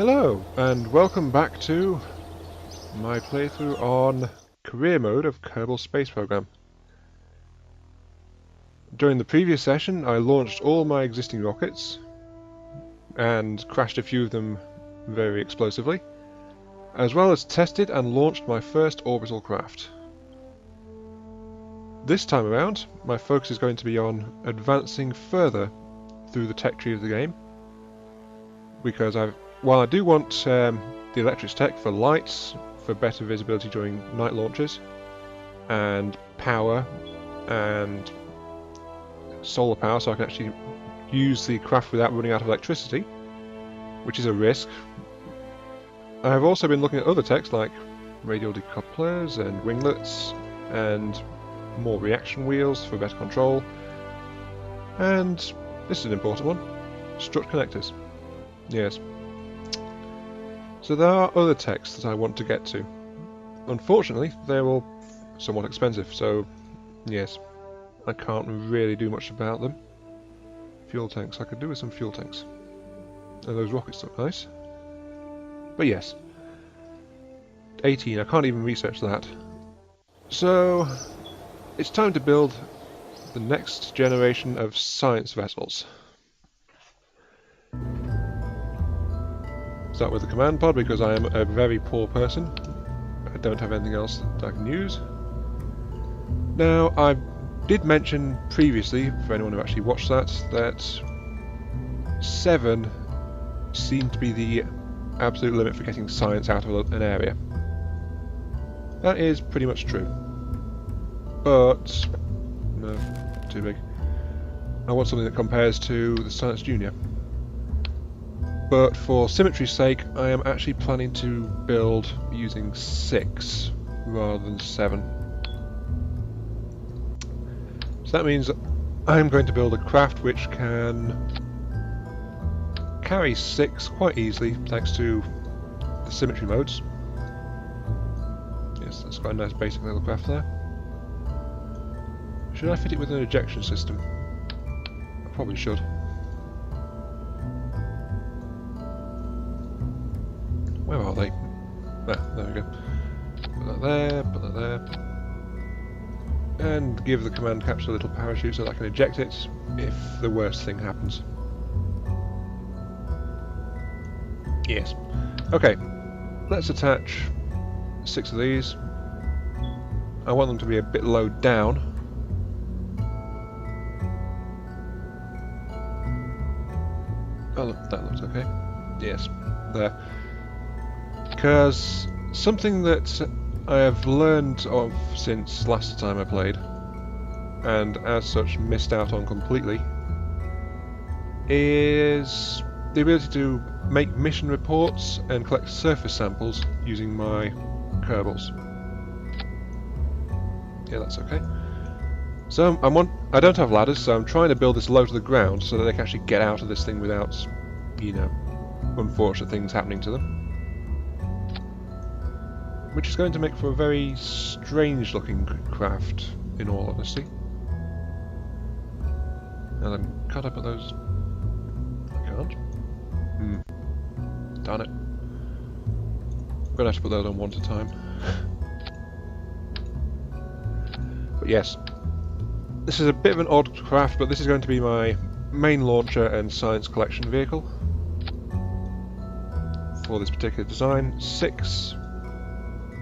Hello, and welcome back to my playthrough on Career Mode of Kerbal Space Program. During the previous session, I launched all my existing rockets and crashed a few of them very explosively, as well as tested and launched my first orbital craft. This time around, my focus is going to be on advancing further through the tech tree of the game, because while I do want the electrics tech for lights, for better visibility during night launches, and power, and solar power so I can actually use the craft without running out of electricity, which is a risk. I have also been looking at other techs like radial decouplers and winglets, and more reaction wheels for better control, and this is an important one, strut connectors. Yes. So there are other techs that I want to get to. Unfortunately, they're all somewhat expensive, so yes, I can't really do much about them. Fuel tanks, I could do with some fuel tanks. And those rockets look nice. But yes. 18, I can't even research that. So, it's time to build the next generation of science vessels. Start with the command pod because I am a very poor person. I don't have anything else that I can use. Now, I did mention previously, for anyone who actually watched that 7 seemed to be the absolute limit for getting science out of an area. That is pretty much true. But, no, too big. I want something that compares to the Science Junior. But for symmetry's sake, I am actually planning to build using 6 rather than 7. So that means I'm going to build a craft which can carry 6 quite easily thanks to the symmetry modes. Yes, that's quite a nice basic little craft there. Should I fit it with an ejection system? I probably should. Where are they? There we go. Put that there, put that there. And give the command capsule a little parachute so that I can eject it if the worst thing happens. Yes. Okay, let's attach 6 of these. I want them to be a bit low down. Oh look, that looks okay. Yes, there. Because something that I have learned of since last time I played, and as such missed out on completely, is the ability to make mission reports and collect surface samples using my Kerbals. Yeah, that's okay. So I don't have ladders, so I'm trying to build this low to the ground so that they can actually get out of this thing without, you know, unfortunate things happening to them. Which is going to make for a very strange looking craft, in all honesty. Now then, can't I put those? I can't. Darn it. I'm gonna have to put those on one at a time. But yes, this is a bit of an odd craft, but this is going to be my main launcher and science collection vehicle for this particular design. 6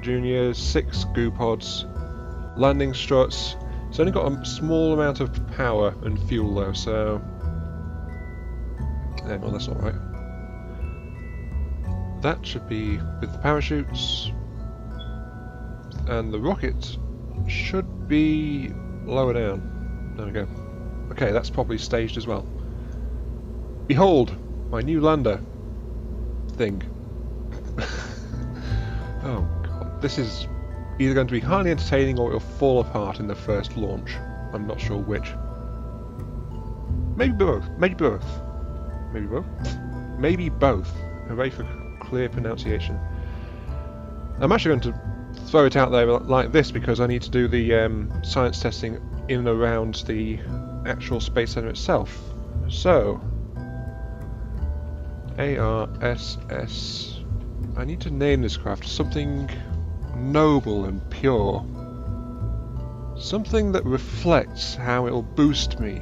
juniors, 6 goo pods, landing struts. It's only got a small amount of power and fuel though, so well, that's alright. That should be with the parachutes, and the rocket should be lower down. There we go. Okay, that's probably staged as well. Behold, my new lander thing. Oh. This is either going to be highly entertaining or it'll fall apart in the first launch. I'm not sure which. Maybe both. Maybe both. Maybe both. Maybe both. Hooray for clear pronunciation. I'm actually going to throw it out there like this because I need to do the science testing in and around the actual Space Center itself. So, ARSS. I need to name this craft something noble and pure. Something that reflects how it will boost me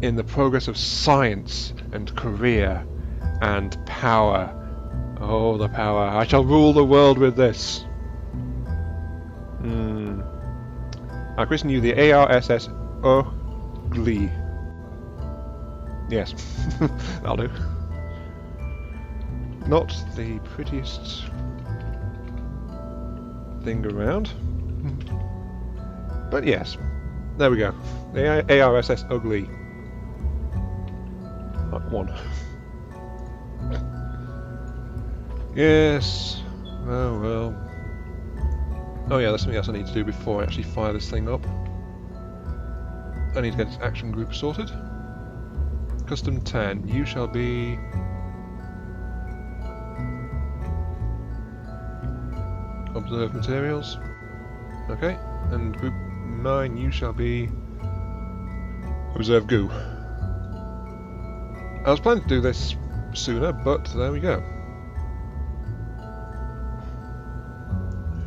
in the progress of science and career and power. Oh, the power. I shall rule the world with this. I christen you the ARSS Uh Glee. Yes, that'll do. Not the prettiest thing around. But yes, there we go. The ARSS Uh Glee. Mark 1. Yes. Oh well. Oh yeah, there's something else I need to do before I actually fire this thing up. I need to get its action group sorted. Custom 10. You shall be... Observe materials. Okay. And group 9, you shall be... Observe goo. I was planning to do this sooner, but there we go.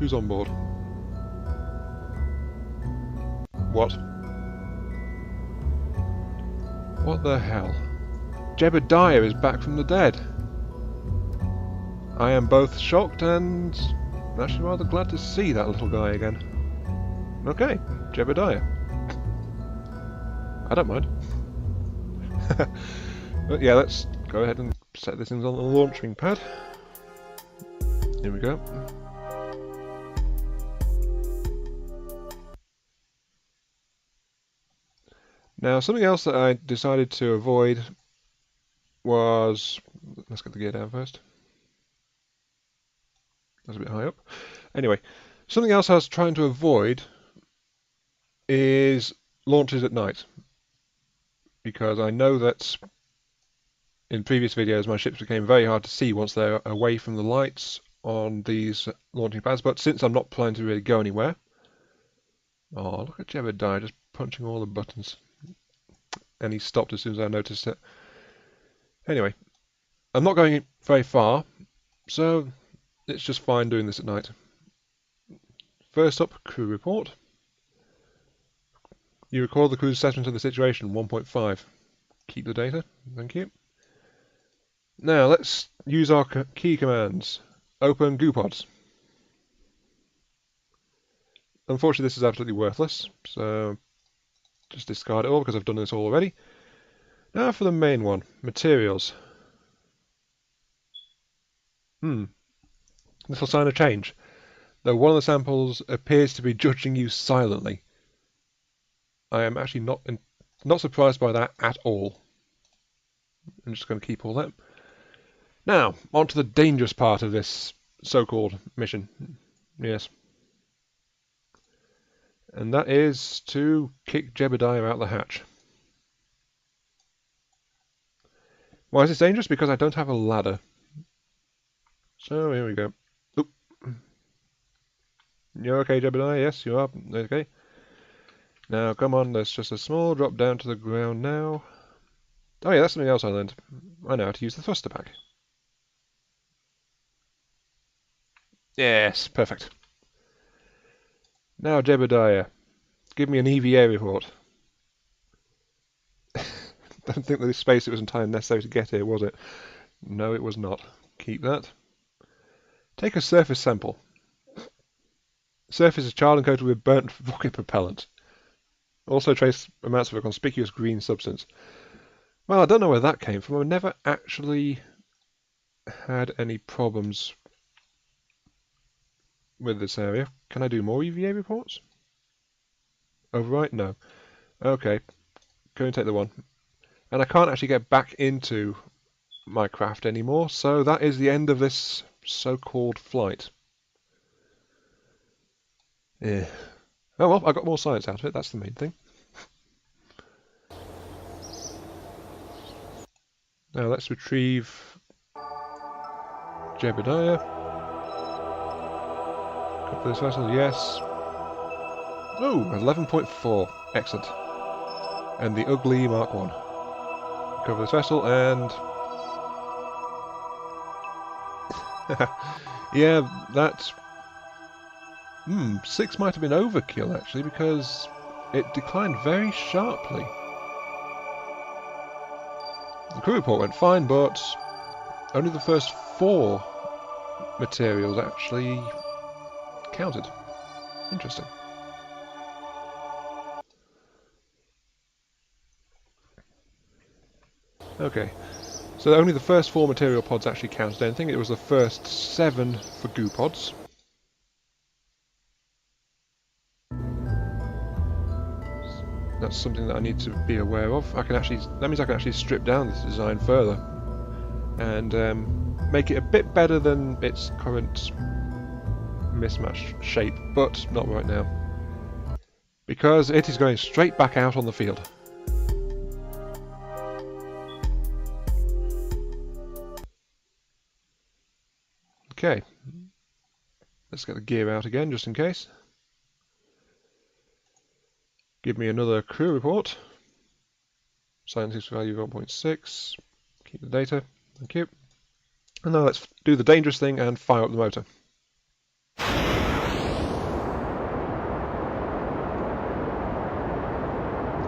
Who's on board? What? What the hell? Jebediah is back from the dead. I am both shocked and actually rather glad to see that little guy again. Okay, Jebediah. I don't mind. But yeah, let's go ahead and set this thing on the launching pad. Here we go. Now, something else that I decided to avoid was... Let's get the gear down first. That's a bit high up. Anyway, something else I was trying to avoid is launches at night. Because I know that in previous videos my ships became very hard to see once they're away from the lights on these launching pads. But since I'm not planning to really go anywhere... Oh, look at Jebediah just punching all the buttons. And he stopped as soon as I noticed it. Anyway, I'm not going very far, so it's just fine doing this at night. First up, crew report. You record the crew's assessment of the situation, 1.5. Keep the data, thank you. Now, let's use our key commands. Open goo pods. Unfortunately, this is absolutely worthless, so just discard it all because I've done this all already. Now for the main one, materials. This will sign a change, though one of the samples appears to be judging you silently. I am actually not surprised by that at all. I'm just going to keep all that. Now, on to the dangerous part of this so-called mission. Yes. And that is to kick Jebediah out the hatch. Why is this dangerous? Because I don't have a ladder. So here we go. Oop. You're okay, Jebediah? Yes, you are. Okay. Now, come on, there's just a small drop down to the ground now. Oh yeah, that's something else I learned. I know how to use the thruster pack. Yes, perfect. Now, Jebediah, give me an EVA report. Don't think that this space it was entirely necessary to get here, was it? No, it was not. Keep that. Take a surface sample. Surface is charred and coated with burnt rocket propellant. Also trace amounts of a conspicuous green substance. Well, I don't know where that came from. I've never actually had any problems with this area. Can I do more EVA reports? Overwrite? No. Okay. Go and take the one. And I can't actually get back into my craft anymore, so that is the end of this so-called flight. Yeah. Oh well, I got more science out of it, that's the main thing. Now let's retrieve Jebediah. Cover this vessel, yes. Oh, 11.4. Excellent. And the ugly Mark 1. Cover this vessel and... Yeah, that... 6 might have been overkill, actually, because it declined very sharply. The crew report went fine, but only the first 4 materials actually counted. Interesting. Okay, so only the first 4 material pods actually counted anything. It was the first 7 for goo pods. That's something that I need to be aware of. That means I can actually strip down this design further and make it a bit better than its current mismatched shape, but not right now, because it is going straight back out on the field. Okay, let's get the gear out again just in case. Give me another crew report. Scientific value 1.6. Keep the data. Thank you. And now let's do the dangerous thing and fire up the motor.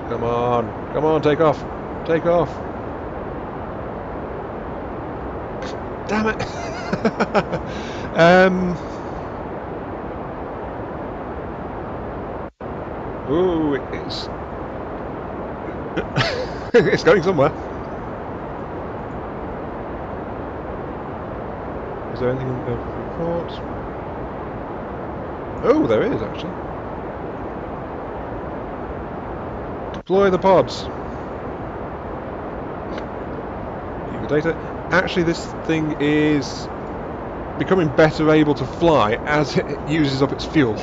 Come on. Come on, take off. Take off. Damn it. Ooh, it's... it's going somewhere. Is there anything in the report? Oh, there is, actually. Deploy the pods. Keep the data. Actually, this thing is becoming better able to fly as it uses up its fuel.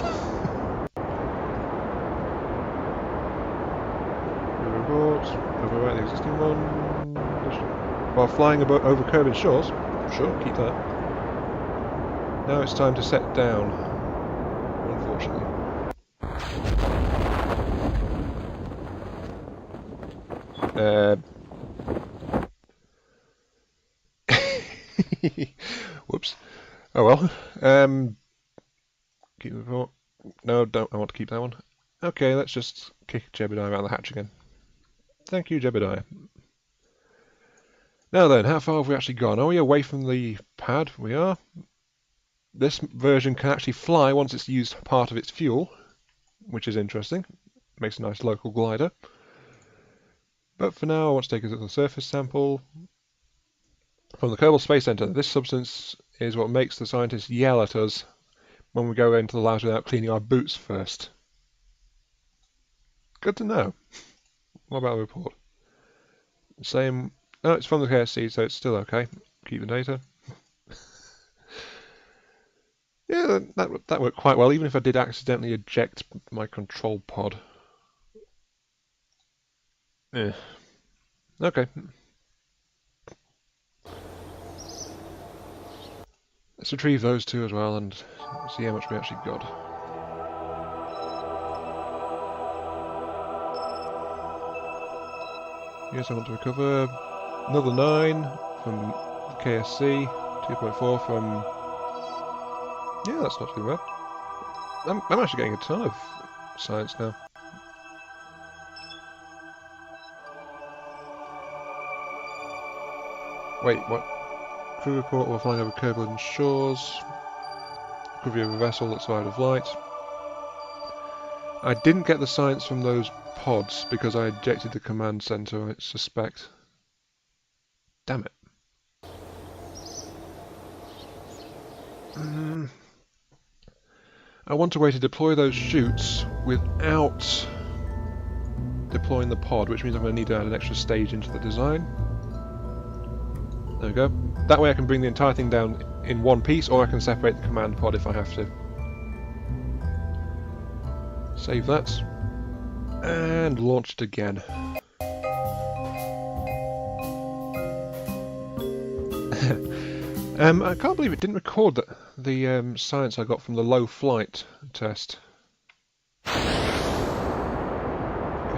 Report. Overwrite the existing one. While flying over Kerbal shores. Sure, keep that. Now it's time to set down. Unfortunately. Whoops. Oh well. Keep the report. No, don't. I want to keep that one. Okay, let's just kick Jebediah out of the hatch again. Thank you, Jebediah. Now then, how far have we actually gone? Are we away from the pad? We are. This version can actually fly once it's used part of its fuel, which is interesting. Makes a nice local glider. But for now, I want to take a little surface sample from the Kerbal Space Center. This substance is what makes the scientists yell at us when we go into the labs without cleaning our boots first. Good to know. What about the report? Same. No, it's from the KSC, so it's still okay. Keep the data. Yeah, that worked quite well, even if I did accidentally eject my control pod. Yeah. Okay. Let's retrieve those two as well and see how much we actually got. Yes, I want to recover another 9 from KSC, 2.4 from... Yeah, that's not too bad. I'm actually getting a ton of science now. Wait, what? Crew report while flying over Kerbal shores. Recovery of a vessel that's out of light. I didn't get the science from those pods because I ejected the command center, I suspect. Damn it. I want a way to deploy those chutes without deploying the pod, which means I'm going to need to add an extra stage into the design. There we go. That way I can bring the entire thing down in one piece, or I can separate the command pod if I have to. Save that. And launch it again. I can't believe it didn't record the science I got from the low flight test. Okay,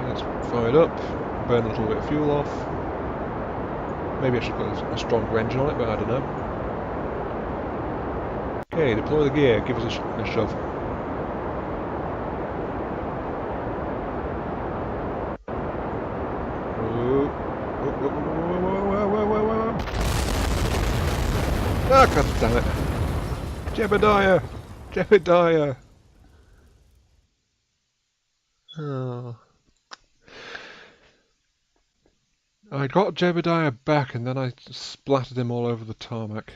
let's fire it up, burn a little bit of fuel off. Maybe I should put a stronger engine on it, but I don't know. Okay, deploy the gear. Give us a shove. Oh. Ah, god damn it. Jebediah! Jebediah! Oh. I got Jebediah back and then I splattered him all over the tarmac.